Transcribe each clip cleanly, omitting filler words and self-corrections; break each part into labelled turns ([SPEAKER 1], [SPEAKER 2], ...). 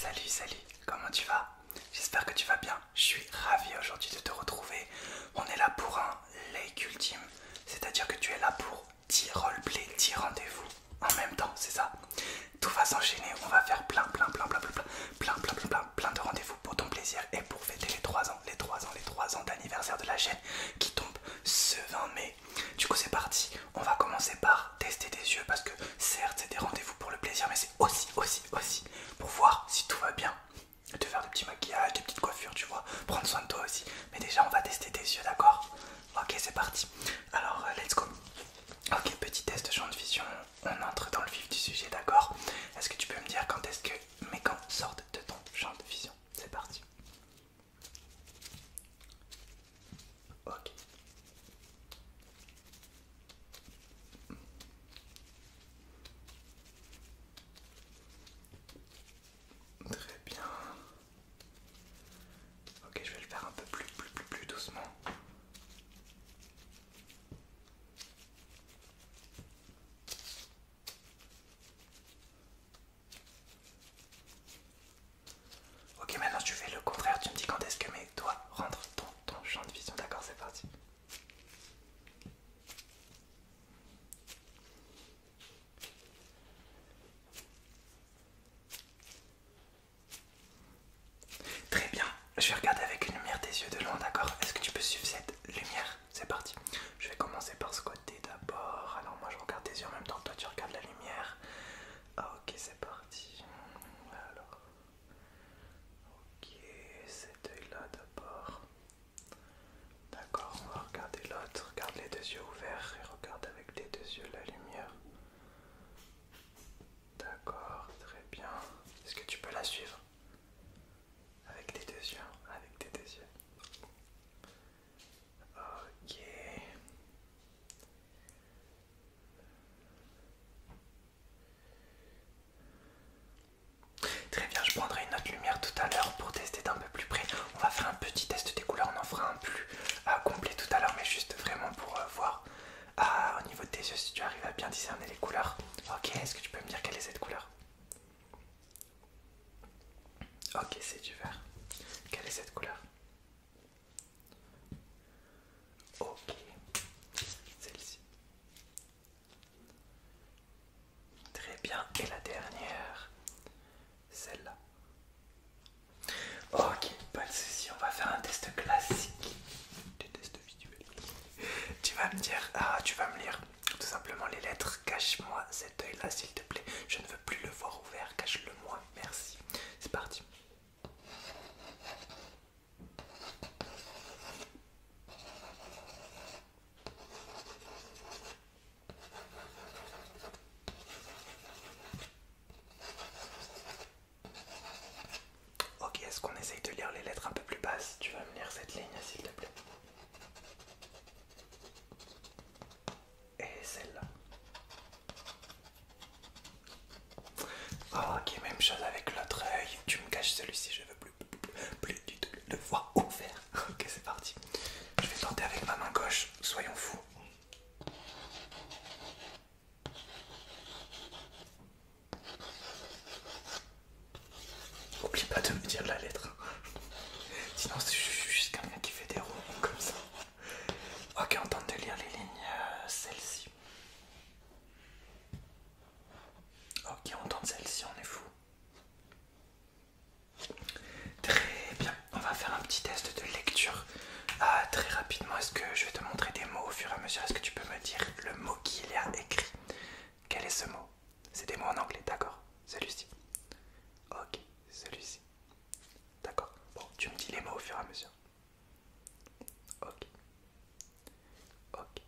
[SPEAKER 1] Salut, salut, comment tu vas? J'espère que tu vas bien. Je suis ravi aujourd'hui de te retrouver. On est là pour un lake ultime, c'est-à-dire que tu es là pour 10 roleplay, 10 rendez-vous en même temps, c'est ça? Tout va s'enchaîner, on va faire plein de rendez-vous pour ton plaisir et pour fêter les 3 ans, les 3 ans d'anniversaire de la chaîne qui tombe ce 20 mai. Du coup c'est parti, on va commencer par tester des yeux parce que certes c'est des rendez-vous pour le plaisir mais c'est aussi pour voir si tout va bien. Te faire des petits maquillages, des petites coiffures tu vois, prendre soin de toi aussi. Mais déjà on va tester tes yeux, d'accord? Ok c'est parti, alors let's go. Ok, petit test de champ de vision, on entre dans le vif du sujet, d'accord? Est-ce que tu peux me dire quand est-ce que mes gants sortent de ton champ de vision? C'est parti. Ok. Très bien. Ok, je vais le faire un peu plus doucement. Ok, maintenant tu fais le contraire, tu me dis quand est-ce que mes doigts rentrent dans ton champ de vision, d'accord? C'est parti. Très bien, je vais regarder avec une lumière tes yeux de loin, d'accord? Est-ce que tu peux suivre cette lumière? C'est parti. Je vais commencer par ce côté d'abord. Alors moi je regarde tes yeux en même temps que toi tu regardes la lumière. Ah ok, c'est parti. Alors, ok, cet œil là d'abord. D'accord, on va regarder l'autre. Regarde les deux yeux ouverts et regarde avec les deux yeux la lumière. D'accord, très bien. Est-ce que tu peux la suivre? Avec tes deux yeux, avec tes deux yeux. Ok. Très bien, je prendrai une autre lumière tout à l'heure pour tester d'un peu plus près. On va faire un petit test des couleurs, on en fera un plus complet tout à l'heure, mais juste vraiment pour voir au niveau de tes yeux si tu arrives à bien discerner les couleurs. Ok, est-ce que tu peux me dire quelle est cette couleur? Ok, c'est du vert. Quelle est cette couleur? Ok, celle-ci. Très bien, et la dernière, celle-là. Ok, pas de soucis, on va faire un test classique. Des tests visuels. Tu vas me dire, tu vas me lire tout simplement les lettres. Cache-moi cet œil là s'il te plaît. Je ne veux plus le voir ouvert, cache-le moi, merci. C'est parti. Ok, est-ce qu'on essaye de lire les lettres un peu plus basses? Tu vas me lire cette ligne s'il te plaît. Et celle-là. Ok, même chose avec l'autre œil. Tu me caches celui-ci, je veux plus du tout le voir ouvert. Ok, c'est parti. Je vais tenter avec ma main gauche, soyons fous. Oublie pas de me dire la lettre. Sinon, je suis juste quelqu'un qui fait des ronds comme ça. Ok, on tente de lire les lignes, celle-ci. Ok, on tente celle-ci, on est fou. Très bien, on va faire un petit test de lecture. Très rapidement, est-ce que je vais te montrer des mots au fur et à mesure? Est-ce que tu peux me dire le mot qu'il y a écrit? Quel est ce mot? C'est des mots en anglais, d'accord? Celui-ci. Ok, celui-ci. D'accord. Bon, tu me dis les mots au fur et à mesure. Ok. Ok.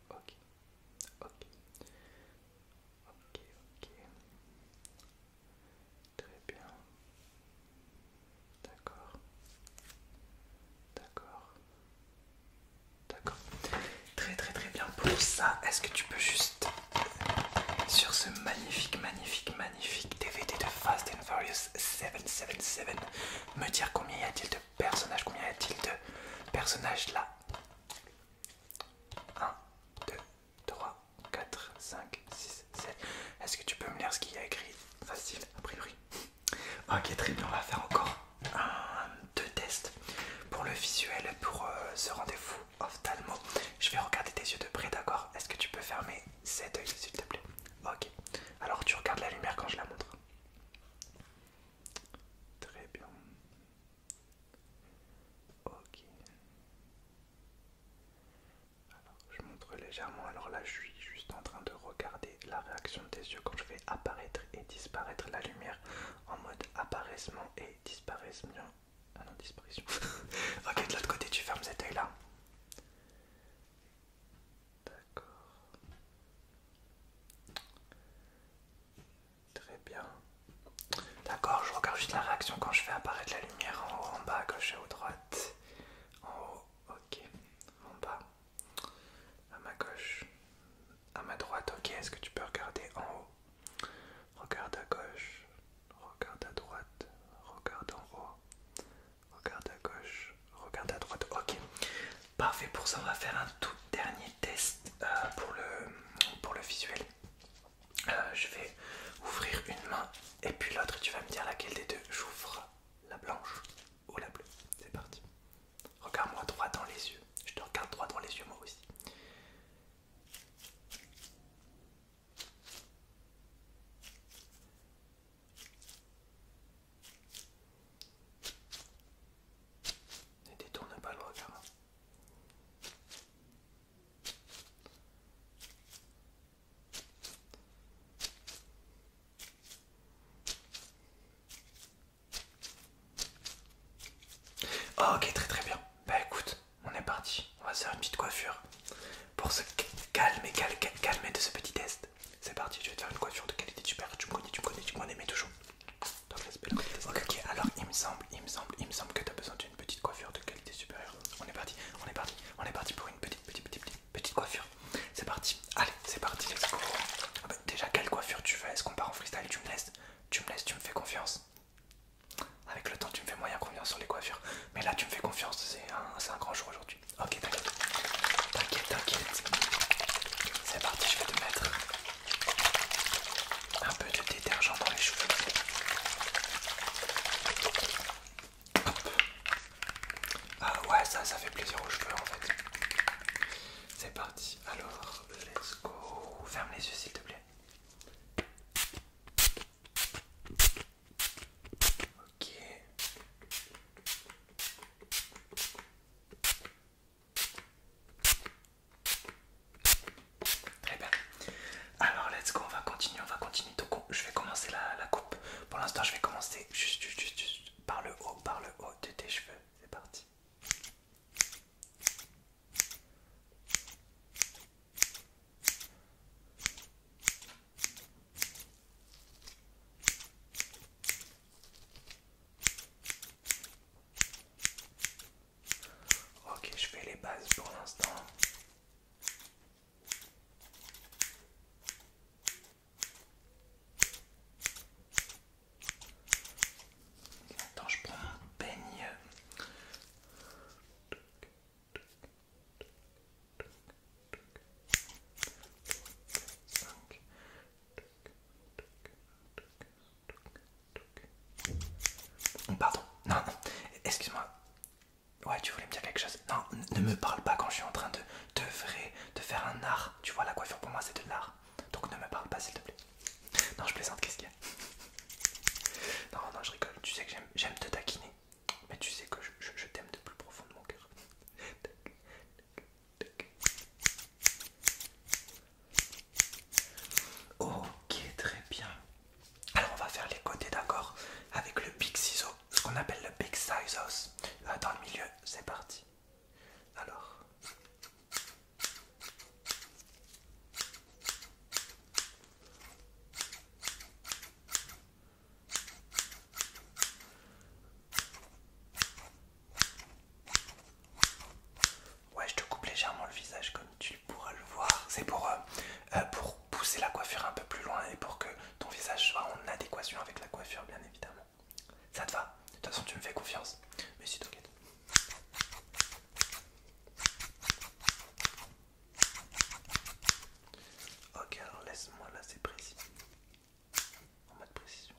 [SPEAKER 1] Ok. Ok. Ok. Ok. Très bien. D'accord. D'accord. D'accord. Très bien pour ça. Est-ce que tu peux juste sur ce magnifique DVD de Fast and Furious 777 me dire combien y a-t-il de personnages? Combien y a-t-il de personnages là? 1, 2, 3, 4, 5, 6, 7. Est-ce que tu peux me lire ce qu'il y a écrit? Facile, a priori. Ok, très bien, on va faire encore deux tests pour le visuel et pour ce rendez-vous ophtalmo. Je vais regarder tes yeux de près, d'accord? Est-ce que tu peux fermer cet œil s'il te plaît? Ok, alors tu regardes la lumière quand je la montre. Très bien. Ok. Alors je montre légèrement, alors là je suis juste en train de regarder la réaction de tes yeux quand je fais apparaître et disparaître la lumière en mode apparaissement et disparaissement. Ah non, disparition. Ok, de l'autre côté tu fermes cet œil là. D'accord. Très bien. D'accord, je regarde juste la réaction quand je fais apparaître la lumière en haut, en bas, à gauche et à droite. En haut, ok. En bas, à ma gauche, à ma droite, ok. Est-ce que tu peux regarder en haut? Regarde à gauche, regarde à droite, regarde en haut, regarde à gauche, regarde à droite, ok. Parfait, pour ça on va faire un tout dernier test pour le visuel. Je vais ouvrir une main et puis l'autre, tu vas me dire laquelle des deux. J'ouvre la blanche ou la bleue. C'est parti. Regarde-moi droit dans les yeux. Je te regarde droit dans les yeux moi aussi. Ne détourne pas le regard. Ok, très très bien. Bah écoute, on est parti. On va se faire une petite coiffure pour se calmer de ce petit test. C'est parti, je vais te faire une coiffure de qualité supérieure. Tu me connais, mais toujours. Dans le respect, ok, alors il me semble que tu as besoin d'une petite coiffure de qualité supérieure. On est parti pour une petite coiffure. C'est parti, allez, c'est parti, let's go. Ah bah, déjà, quelle coiffure tu veux? Est-ce qu'on part en freestyle? Tu me fais confiance. Avec le temps, tu me fais moyen confiance sur les coiffures. Mais là, tu me fais confiance, c'est un grand jour aujourd'hui. Ok, t'inquiète. C'est parti, je vais te mettre un peu de détergent dans les cheveux. Ouais, ça fait plaisir aux cheveux en fait. C'est parti, alors, let's go. Ferme les yeux s'il te plaît. Ok. Très bien. Alors, let's go, on va continuer. Donc, je vais commencer la coupe. Pour l'instant, je vais commencer juste par le haut de tes cheveux. C'est parti. Ok, je fais les bases pour l'instant. Attends, je prends mon peigne. Pardon, non, excuse-moi. Ouais, tu voulais me dire quelque chose? Non, ne me parle pas quand je suis en train de faire un art. Tu vois, la coiffure pour moi c'est de l'art. Donc ne me parle pas s'il te plaît. Non, je plaisante, qu'est-ce qu'il y a? Non, je rigole. Tu sais que j'aime te taquiner. Mais tu sais que je t'aime de plus profond de mon cœur. Ok, très bien. Alors on va faire les côtés, d'accord? Avec le big ciseau, ce qu'on appelle le big scissors. Dans le milieu, c'est parti. Alors. Ouais, je te coupe légèrement le visage comme tu pourras le voir. C'est pour pousser la coiffure un peu plus loin et pour que ton visage soit en adéquation avec la coiffure, bien évidemment. Ça te va? De toute façon, tu me fais confiance. Mais si, t'inquiète. Ok, alors laisse-moi là, c'est précis. En mode précision.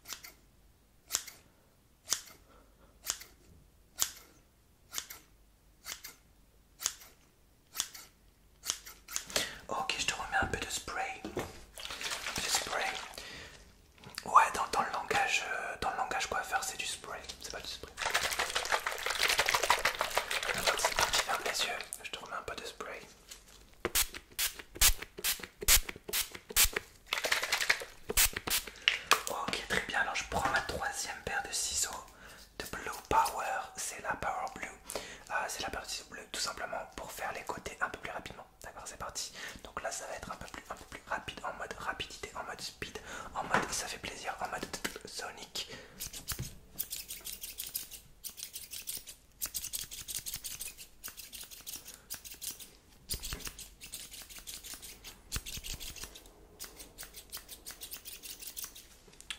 [SPEAKER 1] la partie bleue tout simplement pour faire les côtés un peu plus rapidement. D'accord, c'est parti. Donc là ça va être un peu plus rapide, en mode rapidité, en mode speed, en mode ça fait plaisir, en mode Sonic.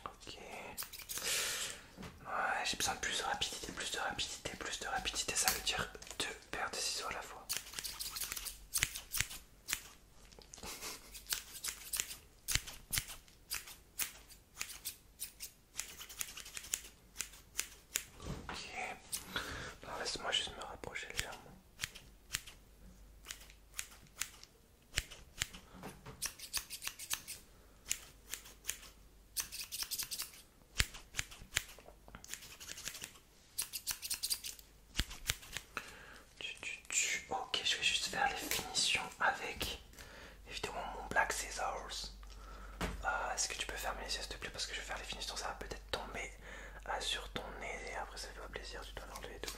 [SPEAKER 1] Ok. Ouais, j'ai besoin de plus de rapidité, plus de rapidité, plus de rapidité, ça veut dire deux paires de ciseaux à la fois. Ok. Alors laisse-moi juste me rapprocher légèrement. Ok, je vais juste faire les finitions avec évidemment mon Black Scissors. Est-ce que tu peux fermer les yeux s'il te plaît parce que je vais faire les finitions, ça va peut-être tomber sur ton nez et après ça fait pas plaisir, tu dois l'enlever et tout.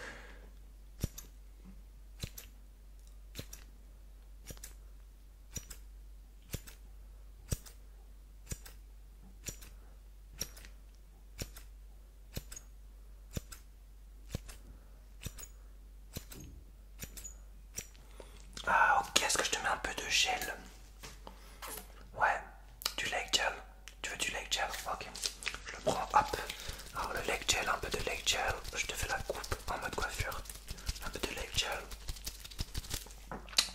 [SPEAKER 1] Ah ok, est-ce que je te mets un peu de gel? Ouais, du leg gel. Tu veux du leg gel? Ok, je le prends, hop. Alors le leg gel, un peu de leg gel. Je te fais la coupe en mode coiffure. Un peu de leg gel.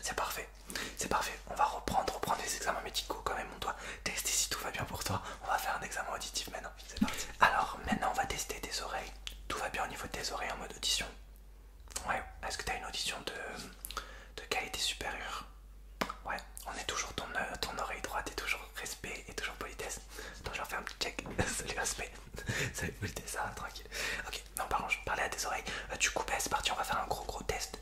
[SPEAKER 1] C'est parfait, c'est parfait. On va reprendre les examens médicaux quand même. On doit tester si tout va bien pour toi. On va faire un examen auditif maintenant. C'est parti. Alors maintenant on va tester tes oreilles. Tout va bien au niveau de tes oreilles en mode audition? Ouais, est-ce que tu as une audition de qualité supérieure? Ouais, on est toujours ton oreille droite et toujours respect et toujours politesse. Attends, je vais faire un petit check. Salut respect. Salut politesse, ça va, tranquille. Ok, non, pardon, je parlais à tes oreilles. Du coup, c'est parti, on va faire un gros test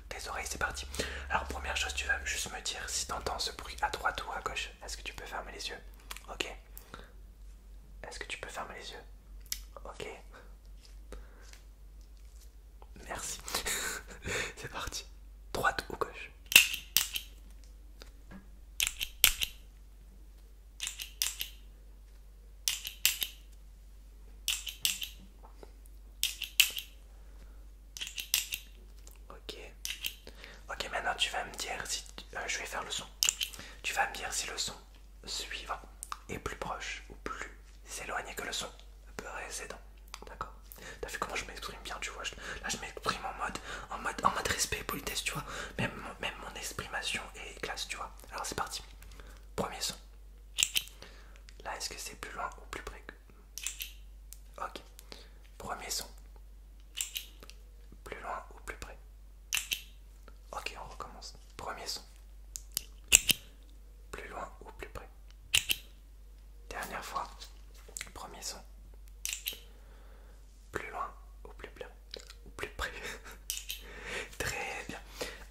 [SPEAKER 1] des oreilles, c'est parti. Alors, première chose, tu vas juste me dire si tu entends ce bruit à droite ou à gauche. Est-ce que tu peux fermer les yeux? Ok. Est-ce que tu peux fermer les yeux? Ok. Merci. C'est parti. Droite ou gauche? Ok. Ok, maintenant tu vas me dire si... je vais faire le son. Tu vas me dire si le son suivant est plus proche ou plus éloigné que le son précédent. D'accord? T'as vu comment je m'exprime bien, tu vois? Là je m'exprime en mode respect et politesse, tu vois? Même mon exprimation est classe, tu vois? Alors c'est parti. Premier son. Là, est-ce que c'est plus loin ou plus près? Ok. Premier son. Plus loin ou plus près? Ok, on recommence. Premier son. Plus loin ou plus près? Dernière fois. Premier son. Plus loin ou plus près? Ou plus près? Très bien.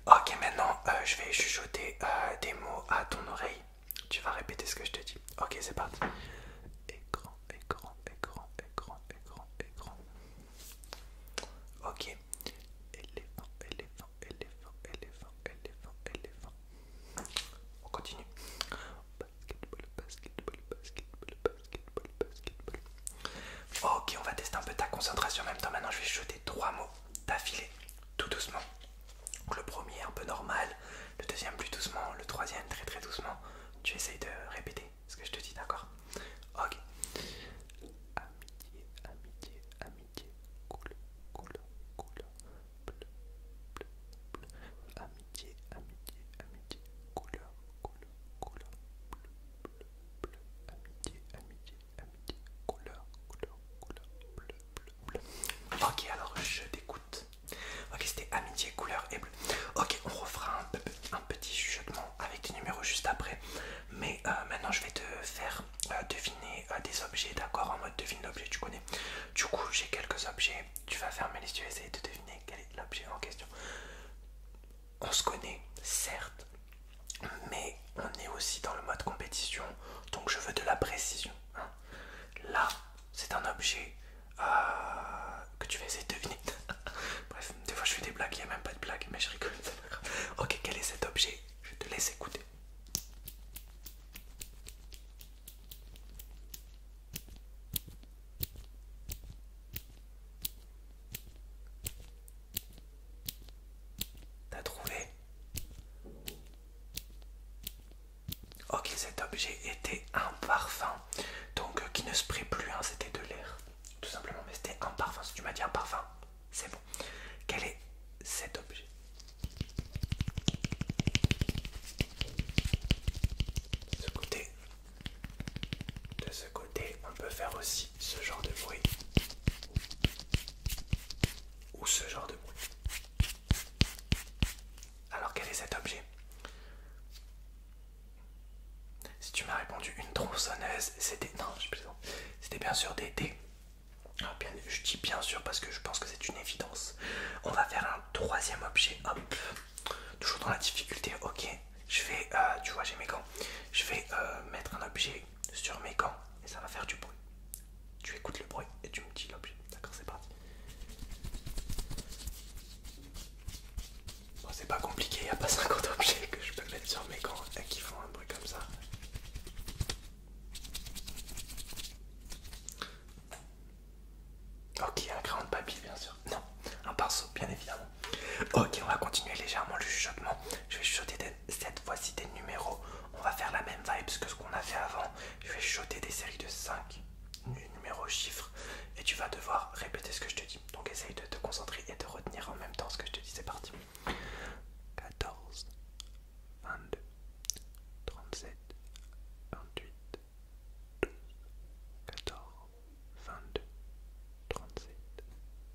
[SPEAKER 1] Ok, maintenant je vais chuchoter des mots à ton oreille. Tu vas répéter ce que je te dis. Ok, c'est parti. Écran, écran, écran, écran, écran, écran. Ok. Éléphant, éléphant, éléphant, éléphant, éléphant, éléphant. On continue. Basketball, basketball, basketball, basketball, basketball. Ok, on va tester un peu ta concentration en même temps. Maintenant, je vais chuchoter 3 mots d'affilée, tout doucement. Donc, le premier un peu normal, le deuxième plus doucement, le troisième très doucement. Tu essayes de répéter ce que je te dis, d'accord? Ok. Amitié, amitié, amitié, cool, cool, cool, bleu, bleu, bleu. Amitié, amitié, amitié, couleur, couleur, couleur, bleu, bleu, bleu. Amitié, amitié, amitié, couleur, couleur, couleur, bleu, bleu, bleu. Ok, alors je t'écoute. Ok, c'était amitié, couleur et bleu. Ok, on refera un petit chuchotement avec des numéros juste après. Mais maintenant, je vais te faire deviner des objets, d'accord? En mode devine l'objet, tu connais. Du coup, j'ai quelques objets. Tu vas fermer les yeux et essayer de deviner quel est l'objet en question. On se connaît, certes, mais on est aussi dans le mode compétition. Donc, je veux de la précision, hein. Là, c'est un objet que tu vas essayer de deviner. Bref, des fois je fais objet était un parfum, donc qui ne spray plus, hein, c'était de l'air, tout simplement, mais c'était un parfum. Si tu m'as dit un parfum, c'est bon. Quel est cet objet? De ce côté, de ce côté, on peut faire aussi ce genre de bruit ou ce genre de bruit. Alors quel est cet objet? Si tu m'as répondu une tronçonneuse, c'était... Non, je plaisante. C'était bien sûr des dés. Ah, bien, je dis bien sûr parce que je pense que c'est une évidence. On va faire un troisième objet. Hop. Toujours dans la difficulté. Ok. Je vais... tu vois, j'ai mes gants. Je vais mettre un objet sur mes gants et ça va faire du bruit. Tu écoutes le bruit et tu me dis l'objet. D'accord, c'est parti. Bon, c'est pas compliqué, il n'y a pas 50 objets que je peux mettre sur mes gants et qui font un bruit comme ça. Ok, un crayon de papier bien sûr. Non, un pinceau bien évidemment. Ok, on va continuer légèrement le chuchotement. Je vais chuchoter cette fois-ci des numéros. On va faire la même vibe que ce qu'on a fait avant. Je vais chuchoter des séries de 5 numéros chiffres et tu vas devoir répéter ce que je te dis. Donc essaye de te concentrer et de retenir en même temps ce que je te dis. C'est parti. 14, 22, 37, 28, 12, 14, 22, 37,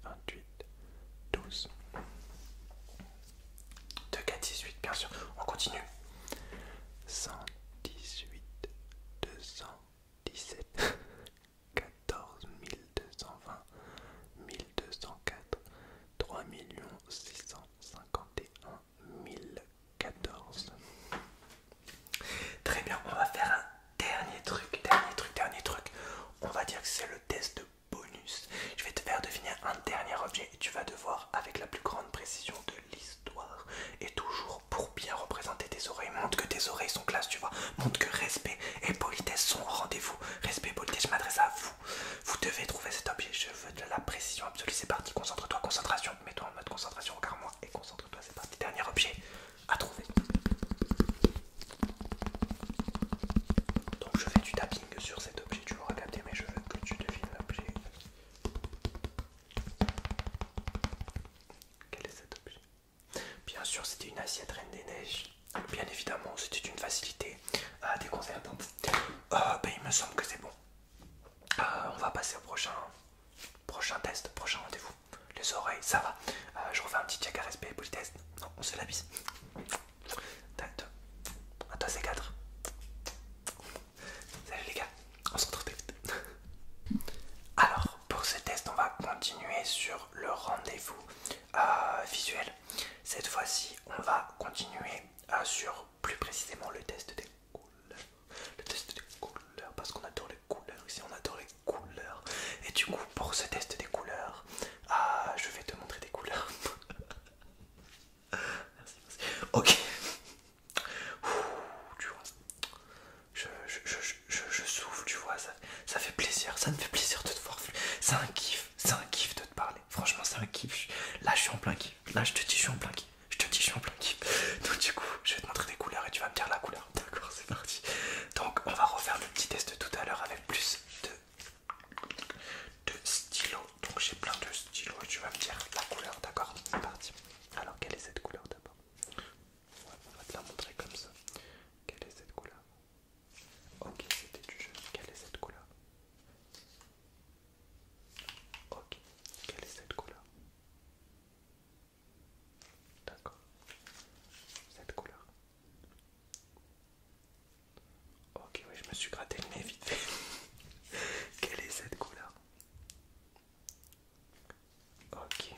[SPEAKER 1] 28, 12. 2, 4, 18, bien sûr. On continue. 118, 217, 14 220, 1204, 3 651 1014. Très bien, on va faire un dernier truc. On va dire que c'est le test bonus. Je vais te faire deviner un dernier objet et tu vas devoir, avec la plus grande précision de l'histoire, et toujours pour bien représenter tes oreilles, montre que tes oreilles sont classe, tu vois, montre que respect et politesse sont au rendez-vous. Respect et politesse, je m'adresse à vous. Vous devez trouver cet objet, je veux de la précision absolue, c'est parti, concentre-toi, concentration, mets-toi en mode concentration, regarde-moi et concentre-toi, c'est parti, dernier objet à trouver. Donc je fais du tapping sur cet objet, tu l'auras capté, mais je veux que tu devines l'objet. Quel est cet objet? Bien sûr, c'était une assiette Reine des Neiges. Bien évidemment, c'était une facilité déconcertante. Il me semble que c'est bon. On va passer au prochain test, prochain rendez-vous. Les oreilles, ça va. Je refais un petit check à respect et politesse. Non, on se fait la bise. À toi, c'est 4. Salut les gars, on se retrouve très vite. Alors, pour ce test, on va continuer sur le rendez-vous visuel. Cette fois-ci, on va continuer sur plus précisément le test des couleurs. Le test des couleurs, parce qu'on adore les couleurs ici, on adore les couleurs. Et du coup, pour ce test des couleurs, je vais te montrer des couleurs. Merci. Ok. Tu vois, je souffle, tu vois, ça fait plaisir, ça me fait plaisir de te voir. C'est un kiff de te parler. Franchement, c'est un kiff. Là, je suis en plein kiff. Là, je te dis, je suis en plein kiff. Donc, du coup, je vais te montrer des couleurs et tu vas me dire la couleur. D'accord, c'est parti. Donc, on va refaire le petit test de tout à l'heure avec plus de stylos. Donc, j'ai plein de stylos et tu vas me dire la couleur. D'accord, c'est parti. Alors, quelle est cette couleur d'abord? Ouais, on va te la montrer comme ça. Quelle est cette couleur? Ok, c'était du jeu. Quelle est cette couleur? Ok, quelle est cette couleur? D'accord. Cette couleur. Ok, oui, je me suis gratté le nez vite fait. Quelle est cette couleur? Ok.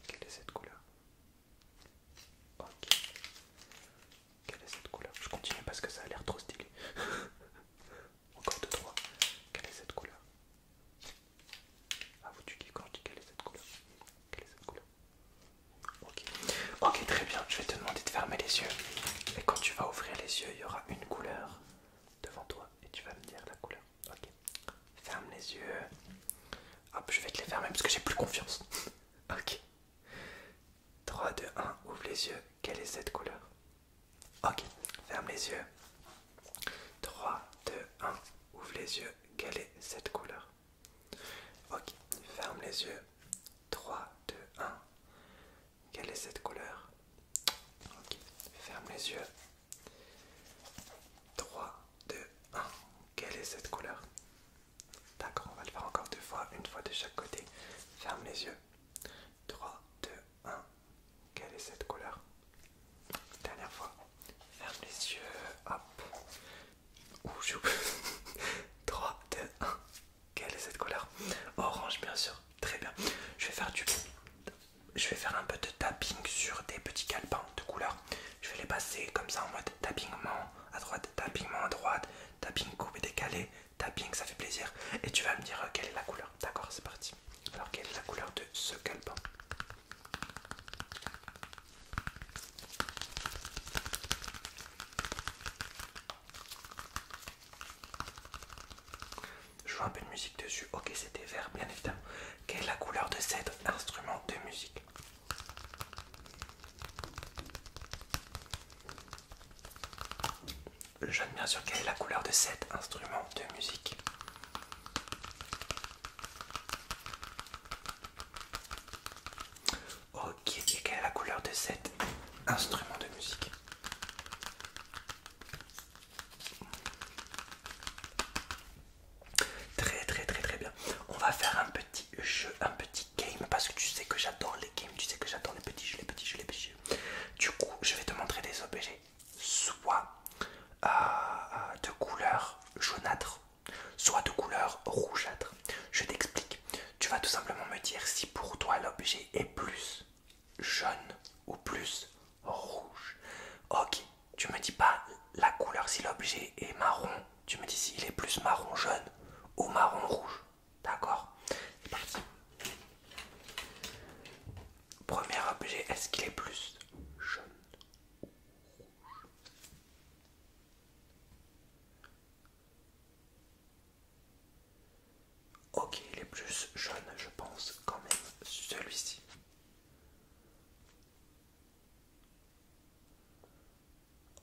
[SPEAKER 1] Quelle est cette couleur? Ok. Quelle est cette couleur? Je continue parce que ça a l'air trop stylé. Encore 2, 3. Quelle est cette couleur? Ah, vous tu kiffes quand je dis quelle est cette couleur? Quelle est cette couleur? Ok. Ok, très bien. Je vais te demander de fermer les yeux. Et quand tu vas ouvrir les yeux, il y aura une couleur devant toi. Et tu vas me dire la couleur. Ok. Ferme les yeux. Hop, je vais te les fermer parce que j'ai plus confiance. Ok. 3, 2, 1. Ouvre les yeux. Quelle est cette couleur? Ok. Ferme les yeux. les yeux. Quelle est cette couleur? Ok, ferme les yeux. 3, 2, 1. Quelle est cette couleur? Ok, ferme les yeux. 3, 2, 1. Quelle est cette couleur? D'accord, on va le faire encore 2 fois, une fois de chaque côté. Ferme les yeux. 3, 2, 1. Quelle est cette couleur? Dernière fois. Ferme les yeux. Hop. Ouh, j'ai oublié. 3, 2, 1. Quelle est cette couleur? Orange, bien sûr. Très bien. Je vais faire un peu de tapping sur des petits calepins de couleurs. Je vais les passer comme ça en mode tappingment à droite, tappingment à droite, tapping coupé décalé, tapping, ça fait plaisir. Et tu vas me dire quelle est la couleur. D'accord, c'est parti. Alors, quelle est la couleur de ce calepin? Je joue un peu de musique dessus. Ok, c'était vert, bien évidemment. Quelle est la couleur de cet instrument de musique? Jaune, bien sûr. Quelle est la couleur de cet instrument de musique? Ok, et quelle est la couleur de cet instrument de musique? Très très très très bien. On va faire un petit jeu, un petit game, parce que tu sais que j'adore les games, tu sais que j'adore les petits jeux, les petits jeux, les petits jeux. Du coup, je vais te montrer des objets, soit de couleur jaunâtre, soit de couleur rougeâtre. Je t'explique. Tu vas tout simplement me dire si pour toi l'objet est plus jaune ou plus rouge. Ok, tu me dis pas la couleur, si l'objet est marron, tu me dis s'il est plus marron jaune ou marron rouge. D'accord? C'est parti. Premier objet, est-ce qu'il est plus jaune? Ok, il est plus jaune, je pense quand même celui-ci.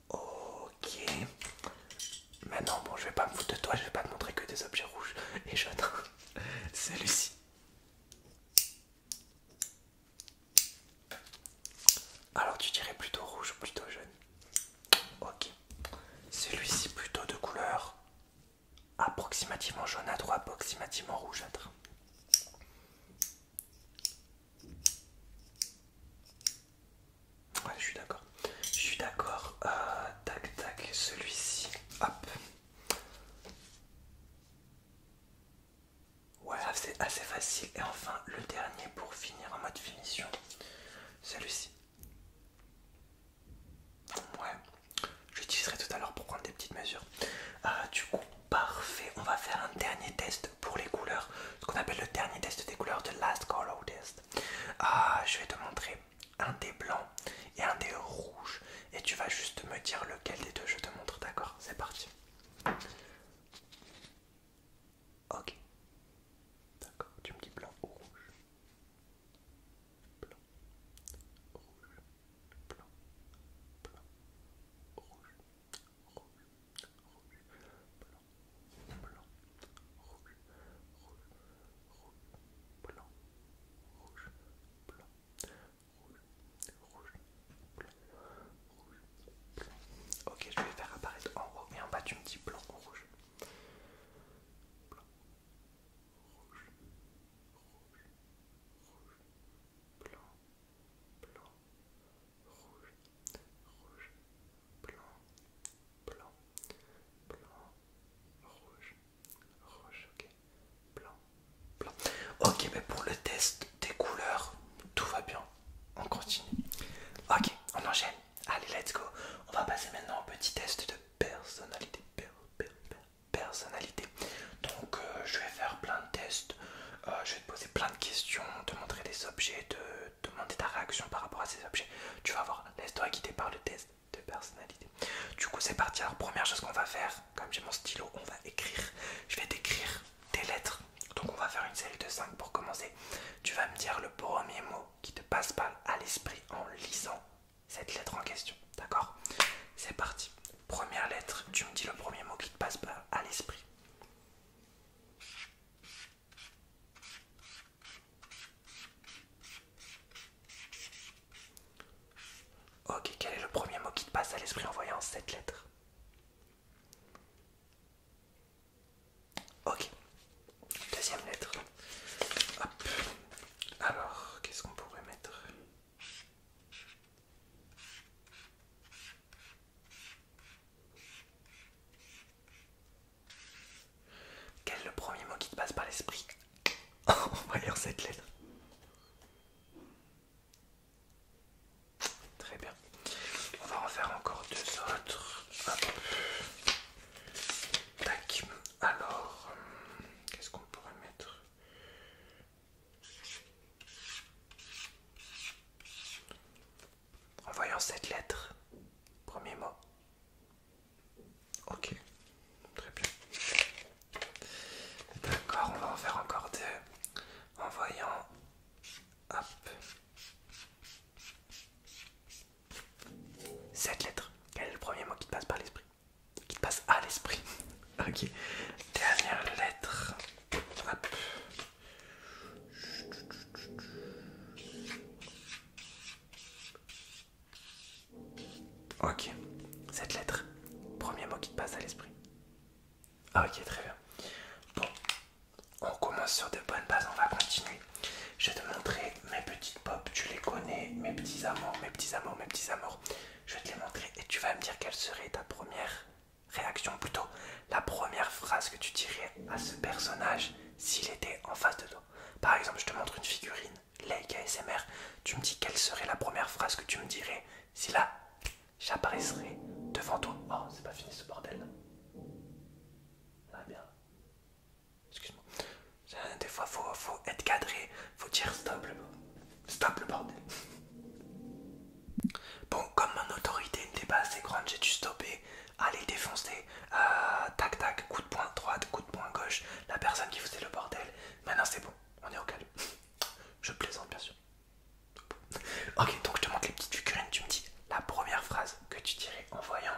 [SPEAKER 1] Ok. Maintenant, bon, je vais pas me foutre de toi, je vais pas te montrer que des objets rouges et jaunes. Celui-ci. Alors tu dirais plutôt rouge ou plutôt jaune? Ok. Celui-ci plutôt de couleur approximativement jaunâtre ou approximativement rougeâtre? Ouais, je suis d'accord. Je suis d'accord. Tac, tac, celui-ci. Hop. Ouais, c'est assez facile. Et enfin, le dernier pour finir en mode finition. Celui-ci. Ouais. J'utiliserai tout à l'heure pour prendre des petites mesures. Du coup, parfait. On va faire un dernier test pour les couleurs. Ce qu'on appelle le dernier test des couleurs, de last color test. Je vais te montrer un dé blanc et un dé rouge. Et tu vas juste me dire lequel des deux je te montre, d'accord? C'est parti. Ok. D'accord, tu me dis blanc ou rouge? Blanc, rouge, blanc, blanc, rouge, rouge, rouge, blanc, blanc, rouge, rouge, rouge, blanc, rouge, blanc, rouge, rouge, blanc, rouge, blanc. Ok, je vais faire apparaître en haut et en bas, tu me dis blanc ou rouge? Blanc, Ok. Deuxième lettre. Hop. Alors, qu'est-ce qu'on pourrait mettre? Quel est le premier mot qui te passe par l'esprit en voyant cette lettre? Très bien. On va en faire encore deux autres. Hop. Tac. Alors, qu'est-ce qu'on pourrait mettre? En voyant cette lettre, premier mot. Ok, très bien. D'accord, on va en faire encore deux. En voyant, hop, cette lettre. Quel est le premier mot qui te passe par l'esprit? Qui te passe à l'esprit? Ok. Dernière lettre. Hop. Ok. Cette lettre. Premier mot qui te passe à l'esprit. Ok, très bien. Bon, on commence sur de bonnes bases, on va continuer. Je vais te montrer mes petites pop, tu les connais, mes petits amours, mes petits amours, mes petits amours. Je vais te les montrer et tu vas me dire quelle serait ta première réaction, plutôt la première phrase que tu dirais à ce personnage s'il était en face de toi. Par exemple, je te montre une figurine, Like ASMR, tu me dis quelle serait la première phrase que tu me dirais si là, j'apparaîtrais devant toi. Oh, c'est pas fini ce bordel là. Ah bien. Excuse-moi. Des fois, faut être cadré, faut dire stop le bordel. Bon, comme mon autorité n'était pas assez grande, j'ai dû stopper, aller défoncer, tac tac, coup de poing droite, coup de poing gauche, la personne qui faisait le bordel. Maintenant c'est bon, on est au calme. Je plaisante bien sûr. Ok, donc je te montre les petites figurines, tu me dis la première phrase que tu dirais en voyant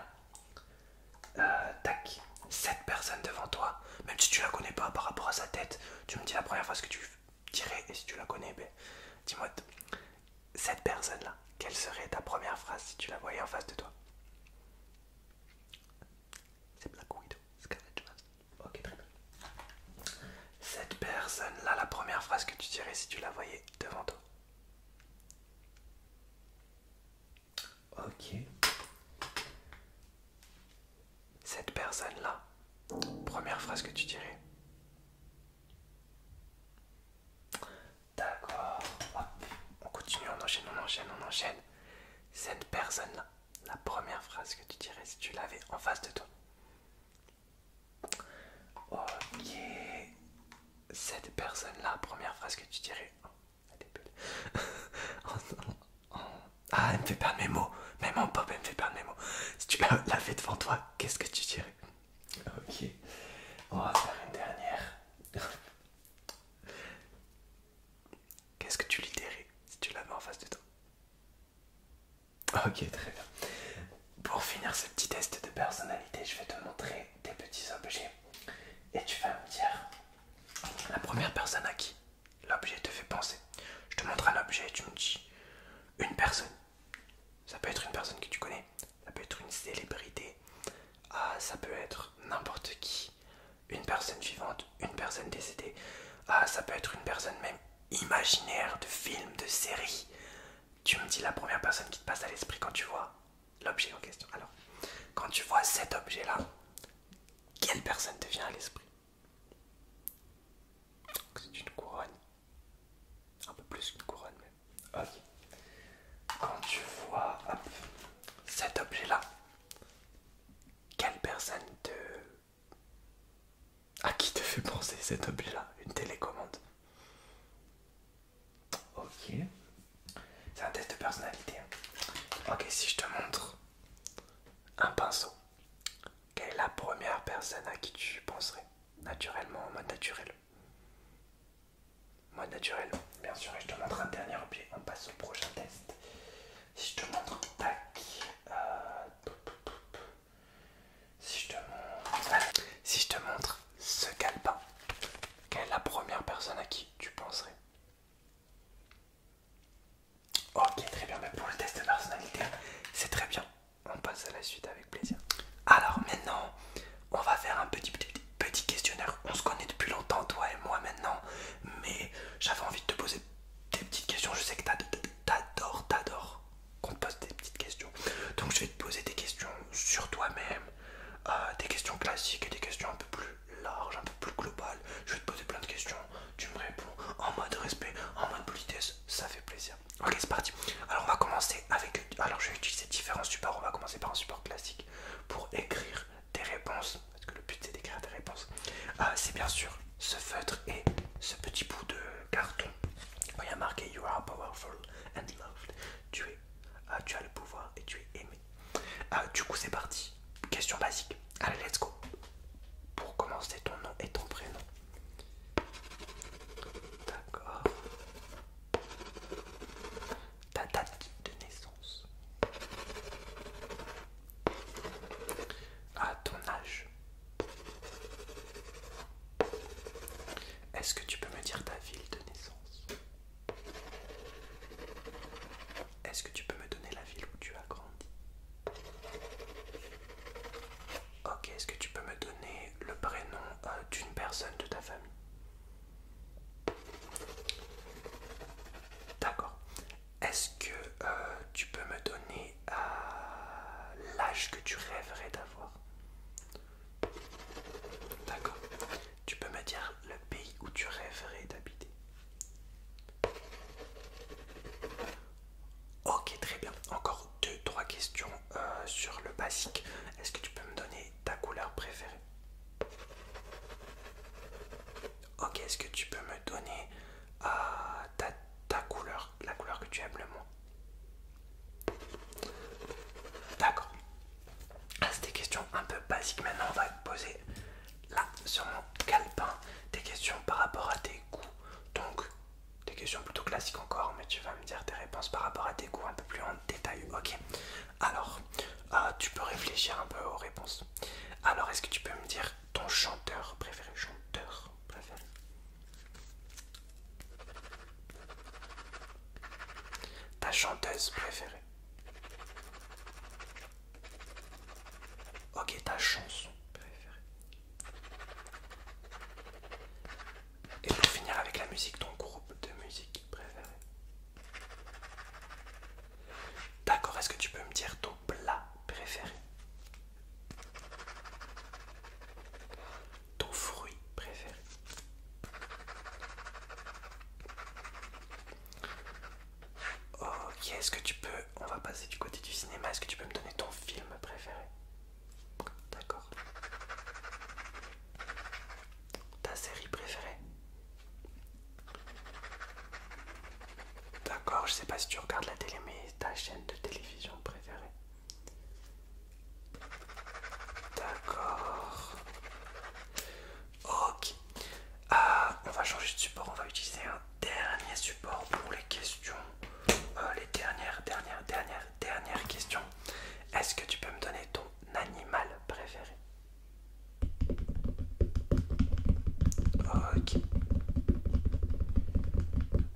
[SPEAKER 1] tac, cette personne devant toi, même si tu la connais pas par rapport à sa tête, tu me dis la première phrase que tu dirais, et si tu la connais, ben, dis-moi cette personne là, quelle serait ta première phrase si tu la voyais en face de toi? C'est Black Widow, Scarlett Johansson. Ok, très bien. Cette personne là, la première phrase que tu dirais si tu la voyais devant toi? Ok. Cette personne là, première phrase que tu dirais? D'accord. Hop. On continue, on enchaîne, on enchaîne, on enchaîne. Cette personne là, la première phrase que tu dirais si tu l'avais en face de toi? Ok. Cette personne là, première phrase que tu dirais? Oh, elle est belle. Ah, elle me fait perdre mes mots. Même en pop, elle me fait perdre mes mots. Si tu l'avais devant toi, qu'est-ce que tu dirais? Ok. On va faire une dernière. Qu'est-ce que tu lui dirais si tu l'avais en face de toi? Ok, très bien. Pour finir ce petit test de personnalité, je vais te montrer des petits objets. Et tu vas me dire la première personne à qui l'objet te fait penser. Je te montre un objet et tu me dis une personne. Ça peut être une personne que tu connais, ça peut être une célébrité, ça peut être n'importe qui, une personne vivante, une personne décédée, ça peut être une personne même imaginaire de film, de série. Tu me dis la première personne qui te passe à l'esprit quand tu vois l'objet en question. Alors, quand tu vois cet objet-là, quelle personne te vient à l'esprit? C'est une couronne. Un peu plus qu'une couronne même. Ok. Quand tu vois hop, cet objet-là, quelle personne te... à qui te fait penser cet objet-là? Une télécommande. Ok. C'est un test de personnalité. Ok, si je te montre un pinceau, quelle est la première personne à qui tu penserais? Naturellement, en mode naturel. Mode naturel, bien sûr, et je te montre un dernier objet, on passe au prochain test. Si je te montre, tac, si je te montre, si je te montre ce calepin, quelle est la première personne à qui tu penserais? Ok, très bien, mais pour le test de personnalité, c'est très bien. On passe à la suite avec plaisir. Alors maintenant, on va faire un petit questionnaire. On se connaît feutre et ce petit bout de carton. Il y a marqué You are powerful and loved. Tu as le pouvoir et tu es aimé. Du coup, c'est parti. Question basique. Allez, let's go. Pour commencer, ton nom et ton prénom. D'accord. Ta date de naissance. Ton âge. Est-ce que tu peux me dire ta ville de naissance? Est-ce que tu peux me donner la ville où tu as grandi? Ok, est-ce que tu peux me donner le prénom d'une personne de ta famille? D'accord. Est-ce que tu peux me donner l'âge que tu rêverais d'avoir? D'accord. Tu peux me dire le pays où tu rêverais d'habiter? Ok, très bien. Encore 2-3 questions sur le basique. Est-ce que tu peux me donner ta couleur préférée? Ok, est-ce que tu peux me donner ta couleur, la couleur que tu aimes le moins? D'accord. C'est des questions un peu basiques. Maintenant, on va te poser là sur mon calepin des questions par rapport à tes goûts. Donc, des questions plutôt classiques encore, mais tu vas me dire tes réponses par rapport à tes goûts un peu plus en détail. Ok. Alors, tu peux réfléchir un peu aux réponses. Alors, est-ce que tu peux me dire ton chanteur préféré? Chanteur préféré. Ta chanteuse préférée. Ok, ta chanson préférée. Et pour finir avec la musique, ton groupe de musique préféré. D'accord, est-ce que tu peux me dire ton plat préféré? Ton fruit préféré? Ok, est-ce que tu peux, on va passer du côté du cinéma, est-ce que tu peux me donner ton film préféré? D'accord. Ta série préférée? D'accord, je sais pas si tu regardes la télé, mais ta chaîne de télévision préférée? D'accord. Ok. On va changer de support, on va utiliser un dernier support pour les questions. Les dernières questions. Est-ce que tu peux me donner ton animal préféré? Ok.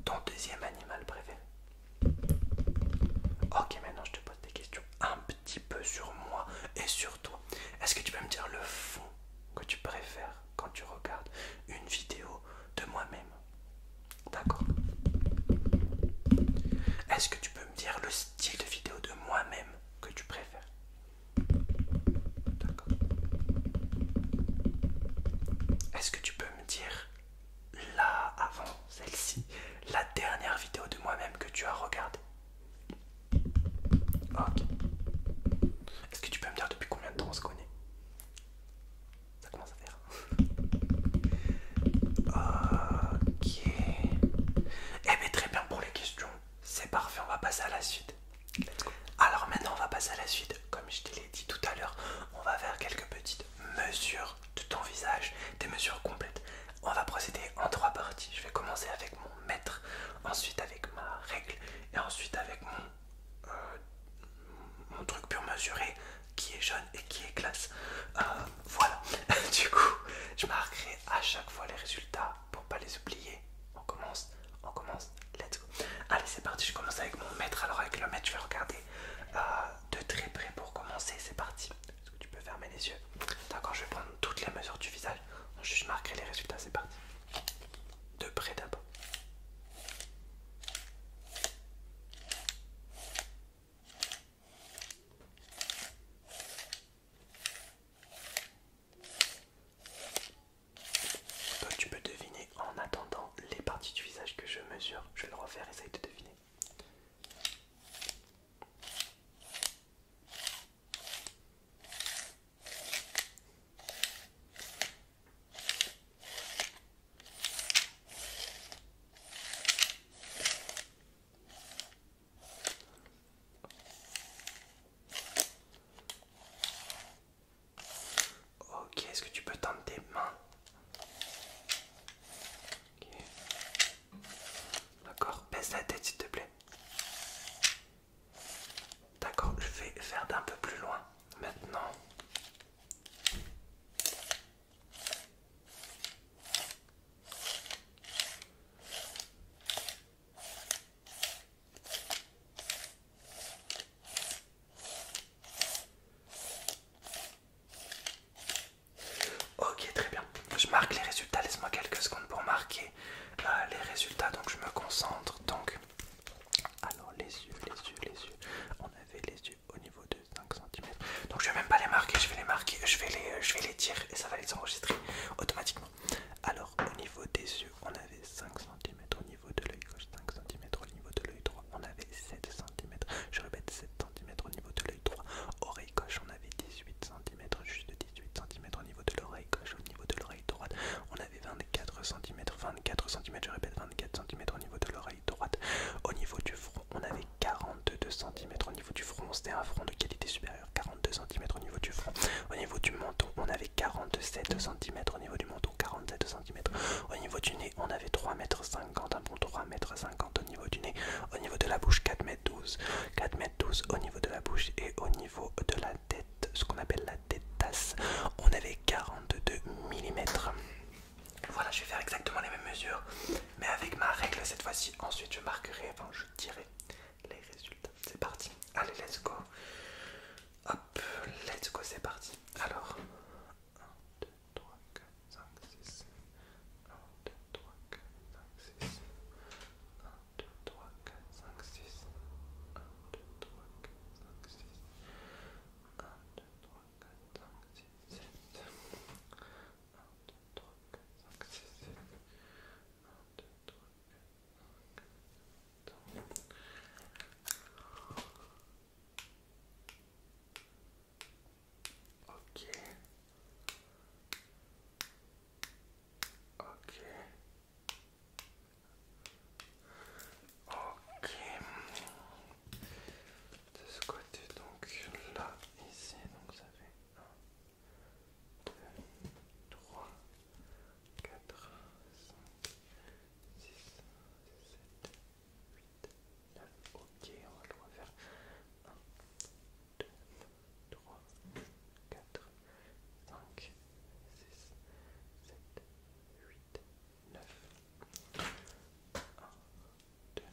[SPEAKER 1] Ton deuxième animal préféré? Ok, maintenant je te pose des questions un petit peu sur moi et sur toi. Est-ce que tu peux me dire le fond que tu préfères quand tu regardes une vidéo de moi-même? D'accord. Est-ce que tu peux me dire le style de vidéo de moi-même que tu préfères? D'accord. Est-ce que tu peux me dire, là, avant celle-ci, la dernière vidéo de moi-même que tu as regardée? Ok. Est-ce que tu peux me dire depuis combien de temps on se connaît? Ça commence à faire.
[SPEAKER 2] cm, je répète 24 cm au niveau de l'oreille droite. Au niveau du front, on avait 42 cm au niveau du front, c'était un front de qualité supérieure, 42 cm au niveau du front. Au niveau du menton, on avait 47 cm au niveau du menton, 47 cm. Au niveau du nez, on avait 3,50 m, un bon 3,50 m au niveau du nez. Au niveau de la bouche, 4,12 m, 4,12 m au niveau de la bouche. Et au niveau de la tête, ce qu'on appelle la tête tasse, on avait 42 mm. Voilà, je vais faire exactement les mêmes mesures, mais avec ma règle cette fois-ci. Ensuite, je marquerai, enfin, je dirai les résultats. C'est parti. Allez, let's go. Hop, let's go, c'est parti. Alors, 1, 2, 3, 4, 5, 6. 1, 2, 3, 4, 5, 6. 1, 2, 3, 4, 5, 6. 1, 2, 3, 4, 5, 6. 1, 2, 3, 4, 5, 6, 7. 1, 2, 3, 4, 5, 6, 7. 1, 2, 3, 4, 5, 6. Ok. Ok. Ok. De ce côté, donc là, ici, donc ça fait 1, 2, 3, 4, 5, 6, 7, 8, 9. Ok, on va le refaire. 1, 2, 3, 4, 5, 6, 7, 8, 9. 1, 2,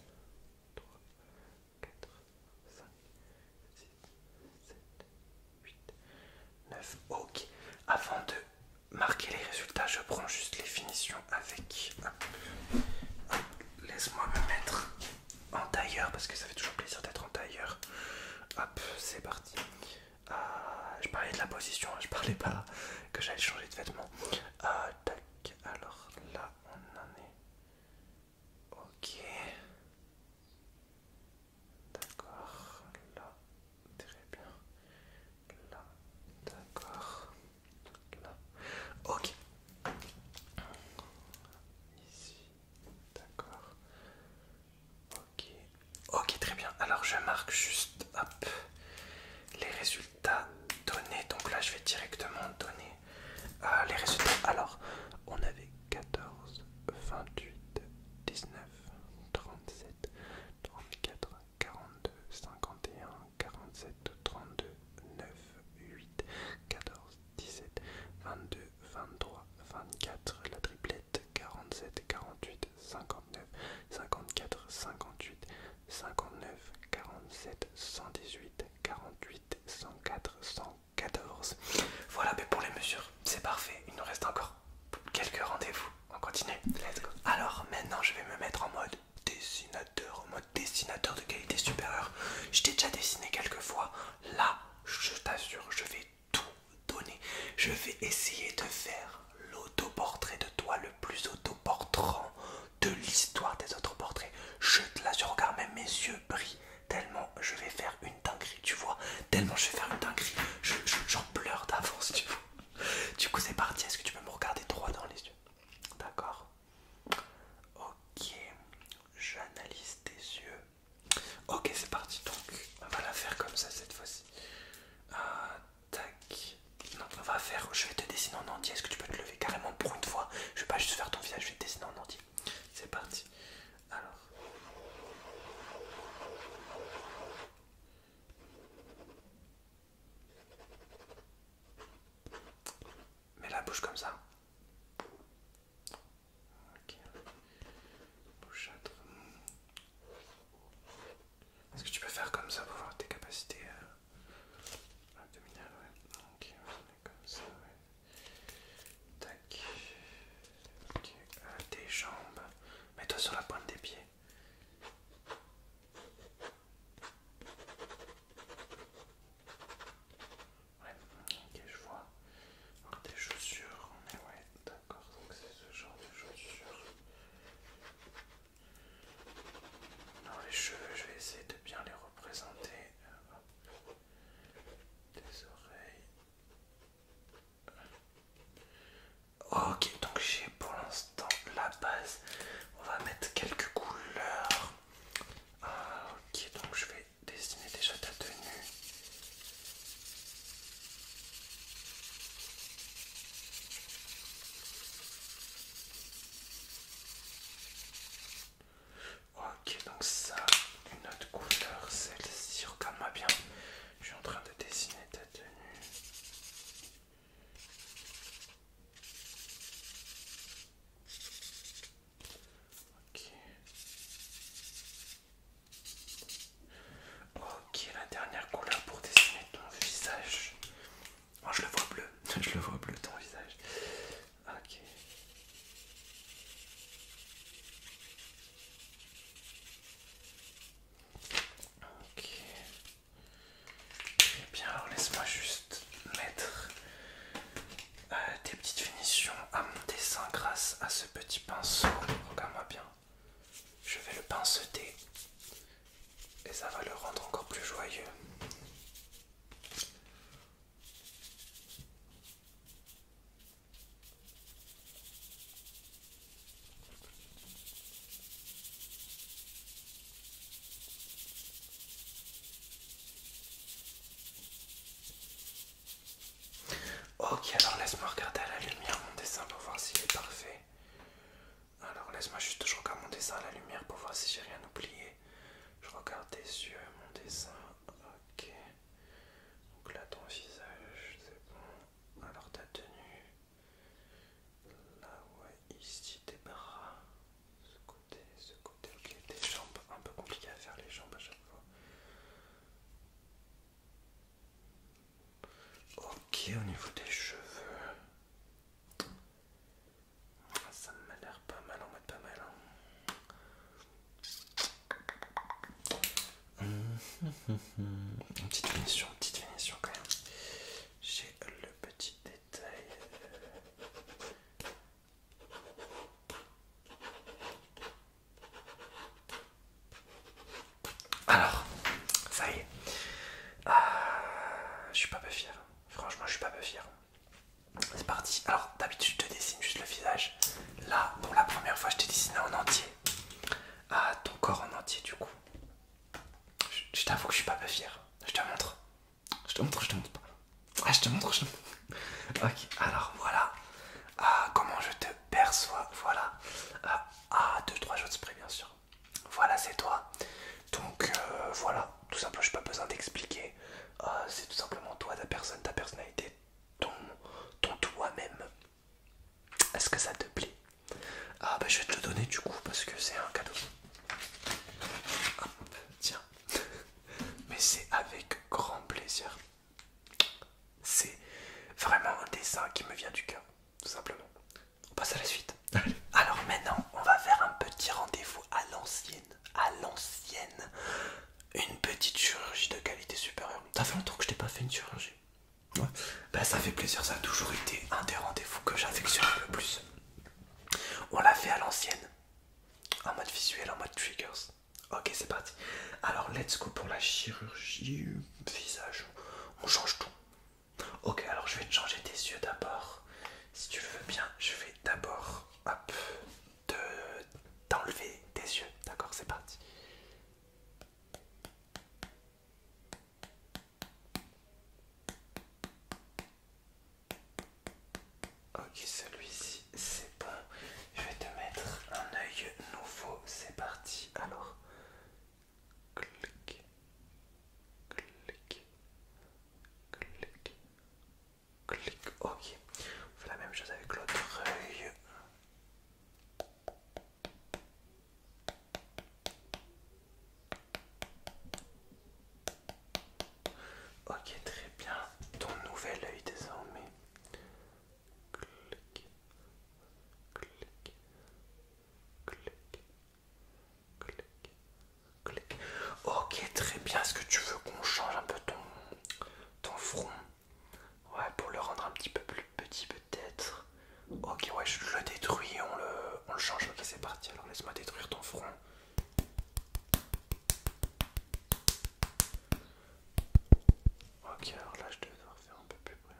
[SPEAKER 2] 3, 4, 5, 6, 7, 8, 9. Ok. Avant de marquer les résultats, je prends juste les finitions avec. Hop. Hop. Laisse-moi me mettre en tailleur parce que ça fait toujours plaisir d'être en tailleur. Hop, c'est parti. Je parlais de la position, je parlais pas que j'allais changer de vêtements. Tac. Alors là, on en est. Ok. D'accord. Là, très bien. Là, d'accord. Là. Ok. Ici. D'accord. Ok. Ok, très bien. Alors je marque juste hop, les résultats donnés. Donc là, je vais directement donner les résultats. Alors, on avait 14, 28, 19, 37, 34, 42, 51, 47, 32, 9, 8, 14, 17, 22, 23, 24, la triplette, 47, 48, 59, 54, 58, 59, 47, 118, 48, 104, 114. Voilà, mais pour les mesures, c'est parfait. Il nous reste encore quelques rendez-vous. On continue. Let's go. Alors maintenant, je vais me mettre en mode dessinateur de qualité supérieure. Je t'ai déjà dessiné quelques fois. Là, je t'assure, je vais tout donner. Je vais essayer de faire l'autoportrait de toi le plus autoportrant de l'histoire des autoportraits. Je te l'assure, regarde, même mes yeux brillent tellement je vais faire une dinguerie, tu vois. Tellement je vais faire une dinguerie, j'en pleure d'avance, tu vois. Du coup, c'est parti. Est-ce que tu peux me regarder droit dans les yeux? D'accord. Ok, j'analyse tes yeux. Ok, c'est parti. Donc, on va la faire comme ça cette fois-ci. Tac. Non, on va faire. Je vais te dessiner en entier. Est-ce que tu peux te lever carrément pour une fois? Je vais pas juste faire ton visage, je vais te dessiner en entier. C'est parti. Alors. Mets la bouche comme ça. Ok. Bouchâtre. Est-ce que tu peux faire comme ça pour voir tes capacités abdominales? Ouais. Ok, on est comme ça, ouais. Tac. Ok. Tes jambes. Mets-toi sur la pointe des pieds. Ouais, ok, je vois. Alors, tes chaussures, on est, ouais, d'accord, donc c'est ce genre de chaussures. Alors, les cheveux, je vais essayer de bien les représenter. Tes oreilles. Ok, donc j'ai pour l'instant la base.
[SPEAKER 1] base. On va mettre quelques couleurs. Ah, ok, donc je vais dessiner déjà ta tenue. Ok, donc ça, une autre couleur, celle-ci, regarde-moi bien. Je suis en train de dessiner ta tenue. Ok. Ok, la dernière couleur pour dessiner ton visage. Oh, je le vois bleu, je le vois bleu ton visage. Ok. Ok. Très bien, alors laisse-moi juste mettre des petites finitions à mon dessin grâce à ce petit pinceau. Regarde-moi bien. Je vais le pinceter et ça va le rendre encore plus joyeux. Ok, alors laisse-moi regarder à la lumière mon dessin pour voir s'il est parfait. Alors laisse-moi juste, je regarde mon dessin à la lumière pour voir si j'ai rien oublié. Je regarde tes yeux, mon dessin. Ok. Donc là ton visage, c'est bon. Alors ta tenue. Là ouais, ici tes bras. Ce côté, ok. Tes jambes, un peu compliqué à faire les jambes à chaque fois. Ok, au niveau des cheveux. Ça m'a l'air pas mal, en mode pas mal. Petite finition quand même. J'ai le petit détail. Alors, ça y est. Je suis pas peu fier. Franchement, je suis pas peu fier. C'est parti. Alors, d'habitude, je te dessine juste le visage. Là, pour la première fois, je t'ai dessiné en entier. Ton corps en entier, du coup. Je t'avoue que je suis pas peu fier. Je te montre. Je te montre pas. Ah, je te montre. Ok, alors voilà. Comment je te perçois. Voilà. Deux, trois choses près, bien sûr. Voilà, c'est toi. Donc, voilà. Tout simplement, je n'ai pas besoin d'expliquer. C'est tout simplement toi, ta personne, ta personnalité, ton toi-même. Est-ce que ça te plaît? Je vais te le donner du coup parce que c'est un cadeau. Hop, tiens. Mais c'est avec grand plaisir. C'est vraiment un dessin qui me vient du cœur, tout simplement. On passe à la suite. Alors maintenant, on va faire un petit rendez-vous à l'ancienne. À l'ancienne. Une petite chirurgie de qualité supérieure. Ça fait longtemps que je t'ai pas fait une chirurgie. Ouais. Ça fait plaisir, ça a toujours été un des rendez-vous que j'affectionne le plus. On l'a fait à l'ancienne. En mode visuel, en mode triggers. Ok, c'est parti. Alors, let's go pour la chirurgie visage. On change tout. Ok, alors je vais te changer tes yeux d'abord. Si tu le veux bien, je vais d'abord, hop, t'enlever tes yeux. D'accord, c'est parti. Ok, celui-ci, c'est bon. Je vais te mettre un œil nouveau. C'est parti. Alors, clic, clic, clic, clic. Ok. On fait la même chose avec l'autre œil. Ok, très bien. Ton nouvel œil désormais. Clic, clic, clic, clic, clic. Ok, très bien. Est-ce que tu veux qu'on change un peu ton front? Ouais, pour le rendre un petit peu plus petit peut-être. Ok, ouais, je le détruis et on le change. Ok, c'est parti. Alors laisse-moi détruire ton front. Ok, alors là, je devais devoir faire un peu plus près.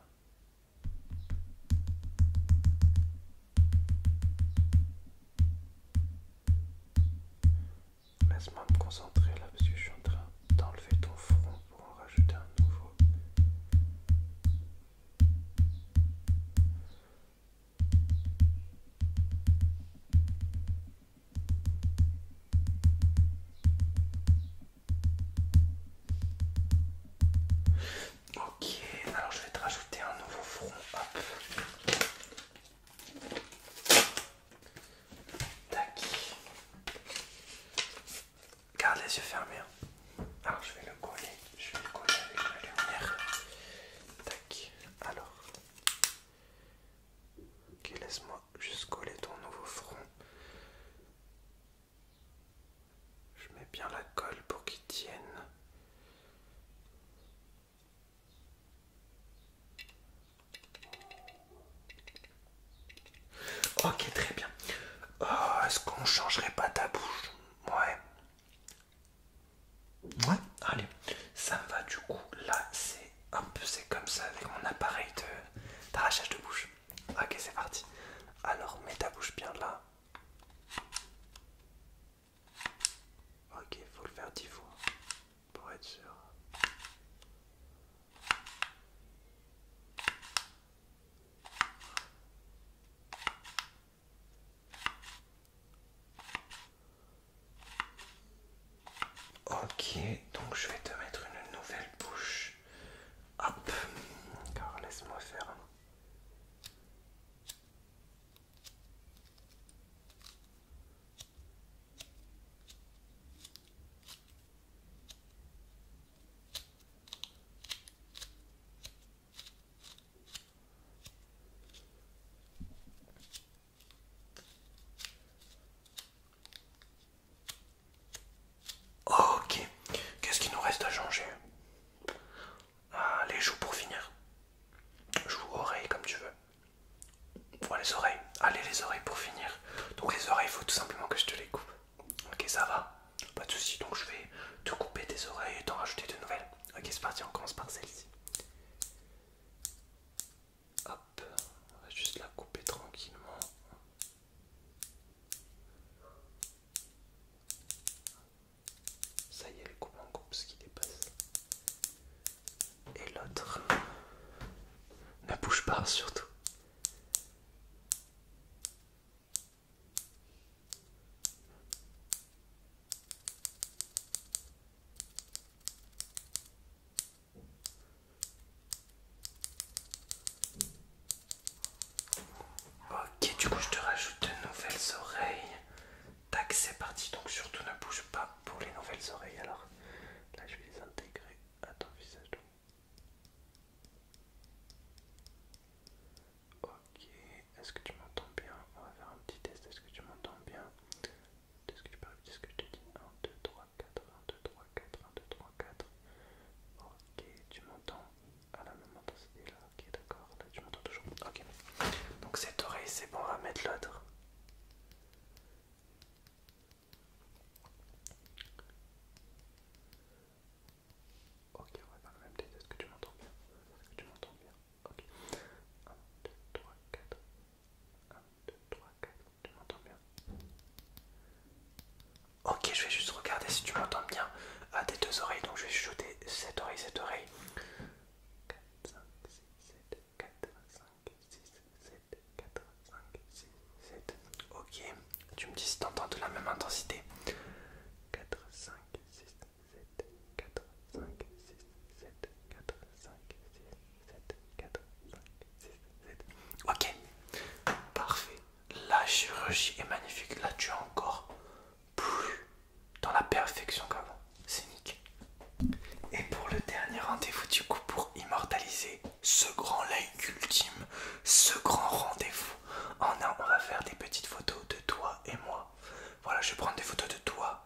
[SPEAKER 1] Ok, très bien. Est-ce qu'on changerait pas ta bouche? Ouais. Ouais, allez, ça me va du coup. Là, c'est un peu, c'est comme ça avec mon appareil d'arrachage de bouche. Ok, c'est parti. Alors, mets ta bouche bien là. Ok, faut le faire 10 fois pour être sûr. Ok, donc je vais te mettre une nouvelle bouche. Hop, alors laisse-moi faire. Ok, qu'est-ce qu'il nous reste à changer? Ah, les joues pour finir. Joues, oreilles comme tu veux. Ouais, les oreilles. Allez, les oreilles pour finir. Donc les oreilles, il faut tout simplement que je te les coupe. Ok, ça va. Pas de soucis, donc je vais te couper tes oreilles et t'en rajouter de nouvelles. Ok, c'est parti, on commence par celle-ci. Hop, on va juste la couper tranquillement. Ça y est, elle coupe en coupe ce qui dépasse. Et l'autre, ne bouge pas surtout. Ok, du coup je te rajoute de nouvelles oreilles. Tac, c'est parti, donc surtout ne bouge pas pour les nouvelles oreilles. Alors là je vais les intégrer à ton visage. Ok, est-ce que tu m'entends bien? On va faire un petit test, est-ce que tu m'entends bien? Est-ce que tu peux répéter ce que je te dis? 1, 2, 3, 4, 1, 2, 3, 4, 1, 2, 3, 4. Ok, tu m'entends à la même intensité là, ok d'accord, là tu m'entends toujours. Ok, donc cette oreille c'est bon, on va mettre l'autre. Ok, on va faire le même test, est-ce que tu m'entends bien? Est-ce que tu m'entends bien? Ok, 1, 2, 3, 4, 1, 2, 3, 4, tu m'entends bien? Ok, je vais juste regarder si tu m'entends bien à tes deux oreilles, donc je vais chuchoter cette oreille, cette oreille. 4, 5, 6, 7, 4, 5, 6, 7, 4, 5, 6, 7. Ok, tu me dis si t'entends de la même intensité. 4, 5, 6, 7, 4, 5, 6, 7, 4, 5, 6, 7, 4, 5, 6, 7. Ok, parfait. La chirurgie est magnifique. Là, tu es encore plus dans la perfection qu'avant. C'est nickel. Et pour le dernier rendez-vous du coup, pour immortaliser ce grand like ultime, ce grand rendez-vous, on va faire des petites photos de toi et moi. Voilà, je vais prendre des photos de toi,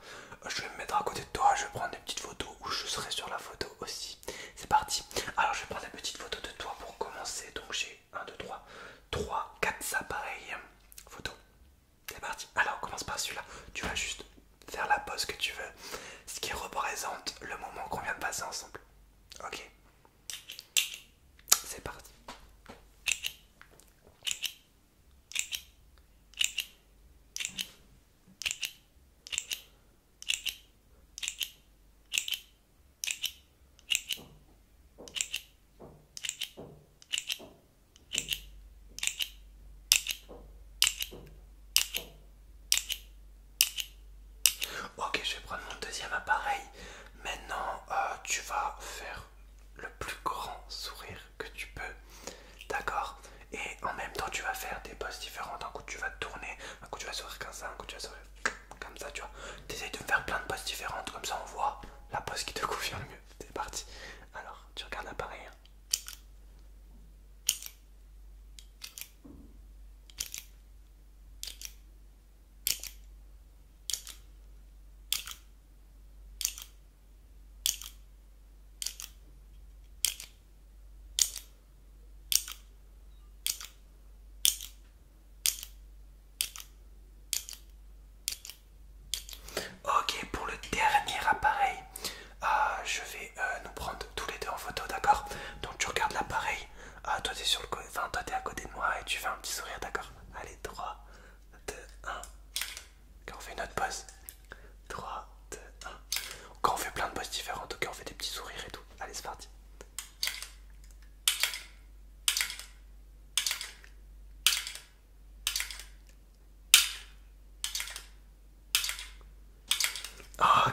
[SPEAKER 1] je vais me mettre à côté de toi, je vais prendre des petites photos où je serai sur la photo aussi. C'est parti. Alors je vais prendre des petites photos de toi pour commencer. Donc j'ai 1, 2, 3, 4 appareils photo. C'est parti. Alors on commence par celui-là. Tu vas juste faire la pose que tu veux, ce qui représente le moment qu'on vient de passer ensemble. Ok, c'est parti. Ok, je vais prendre mon deuxième appareil. Maintenant, tu vas faire le plus grand sourire que tu peux. D'accord? Et en même temps, tu vas faire des poses différentes. Un coup, tu vas te tourner. Un coup, tu vas sourire comme ça. Un coup, tu vas sourire comme ça, tu vois. T'essayes de faire plein de poses différentes. Comme ça, on voit la pose qui te convient le mieux. C'est parti. Alors, tu regardes l'appareil.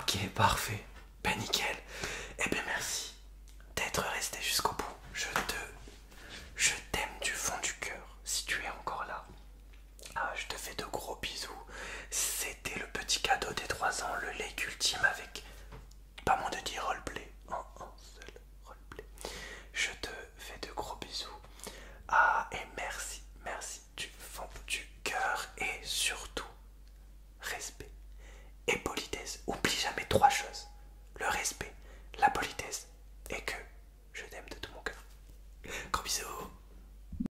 [SPEAKER 1] Ok, parfait. Ben nickel. Eh ben merci d'être resté jusqu'au bout. Je t'aime du fond du cœur. Si tu es encore là. Ah, je te fais de gros bisous. C'était le petit cadeau des 3 ans, le leg ultime avec, pas moins de 10 roleplay. En un seul roleplay. Je te fais de gros bisous. Ah, et merci, merci du fond du cœur. Et surtout, respect et politesse. Oublie jamais 3 choses. Le respect, la politesse et que je t'aime de tout mon cœur. Gros bisous.